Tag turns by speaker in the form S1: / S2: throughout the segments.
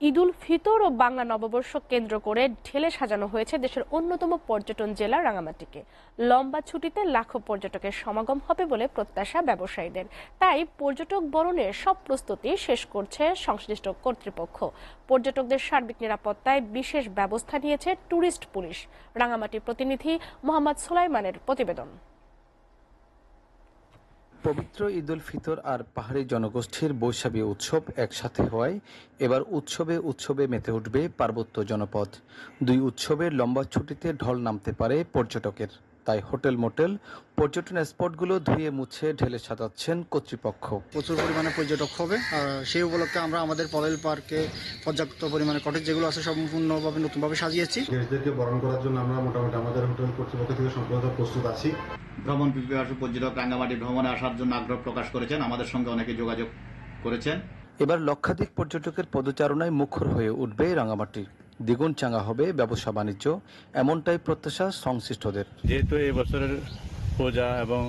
S1: ঈদুল ফিতর ও বাংলা নববর্ষ কেন্দ্র করে ঢেলে সাজানো হয়েছে দেশের অন্যতম পর্যটন জেলা রাঙামাটিকে। লম্বা ছুটিতে লাখো পর্যটকের সমাগম হবে বলে প্রত্যাশা ব্যবসায়ীদের। তাই পর্যটক বরণের সব প্রস্তুতি শেষ করছে সংশ্লিষ্ট কর্তৃপক্ষ। পর্যটকদের সার্বিক নিরাপত্তায় বিশেষ ব্যবস্থা নিয়েছে ট্যুরিস্ট পুলিশ। রাঙামাটির প্রতিনিধি মোহাম্মদ সুলাইমানের প্রতিবেদন।
S2: পবিত্র ঈদুল ফিতর আর পাহাড়ি জনগোষ্ঠীর বৈশাখী উৎসব একসাথে হওয়ায় এবার উৎসবে উৎসবে মেতে উঠবে পার্বত্য জনপদ। দুই উৎসবের লম্বা ছুটিতে ঢল নামতে পারে পর্যটকের। তাই হোটেল মোটেল পর্যটন স্পটগুলো ধুয়ে মুছে ঢেলে সাজাচ্ছেন কর্তৃপক্ষ।
S3: প্রচুর পরিমাণে পর্যটক হবে আর সেই উপলক্ষে আমরা আমাদের পরেল পার্কে পর্যাপ্ত পরিমাণে কটেজ যেগুলো আছে সম্পূর্ণভাবে নতুনভাবে সাজিয়েছি।
S4: গেস্টদেরকে বরণ করার জন্য আমরা মোটামুটি আমাদের হোটেল কর্তৃপক্ষ থেকে সম্পূর্ণ প্রস্তুত আছি।
S5: ভ্রমণ পিপাসু পর্যটক রাঙ্গামাটি ভ্রমণে আসার জন্য আগ্রহ প্রকাশ করেছেন, আমাদের সঙ্গে অনেকে যোগাযোগ করেছেন।
S2: এবার লক্ষাধিক পর্যটকের পদচারণায় মুখর হয়ে উঠবে রাঙামাটি। দ্বিগুণ চাঙ্গা হবে ব্যবসা বাণিজ্য, এমনটাই প্রত্যাশা সংশ্লিষ্টদের।
S6: যেহেতু এই বছরের পূজা এবং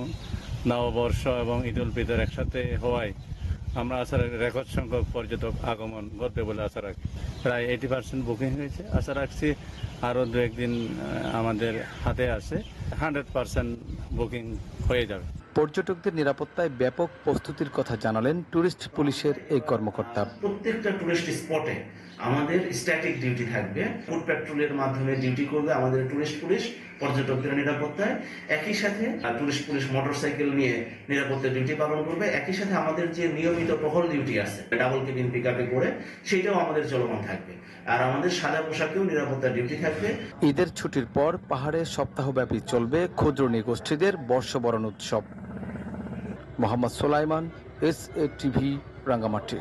S6: নববর্ষ এবং ঈদ উল ফিতর একসাথে হওয়ায় আমরা আশা রাখি রেকর্ড সংখ্যক পর্যটক আগমন ঘটবে বলে আশা রাখি। প্রায় 80% বুকিং হয়েছে। আশা রাখছি আরও দু একদিন আমাদের হাতে আছে, 100% বুকিং হয়ে যাবে।
S2: পর্যটকদের নিরাপত্তায় ব্যাপক প্রস্তুতির কথা জানালেন ট্যুরিস্ট পুলিশের এই কর্মকর্তা।
S7: প্রত্যেকটা টুরিস্ট স্পটে আমাদের স্ট্যাটিক ডিউটি থাকবে। ফুড প্যাট্রোলের মাধ্যমে ডিউটি করবে আমাদের টুরিস্ট পুলিশ পর্যটকদের নিরাপত্তায়। একই সাথে টুরিস্ট পুলিশ মোটরসাইকেল নিয়ে নিরাপত্তা ডিউটি পালন করবে। একই সাথে আমাদের যে নিয়মিত টহল ডিউটি আছে ডাবল কেবিন পিক আপে করে, সেটাও আমাদের চলমান থাকবে। আর আমাদের সাদা পোশাকেও নিরাপত্তা ডিউটি থাকবে।
S2: ঈদের ছুটির পর পাহাড়ে সপ্তাহব্যাপী চলবে ক্ষুদ্র নৃগোষ্ঠীদের বর্ষবরণ উৎসব। Mohammad Sulaiman, SA TV, Rangamati.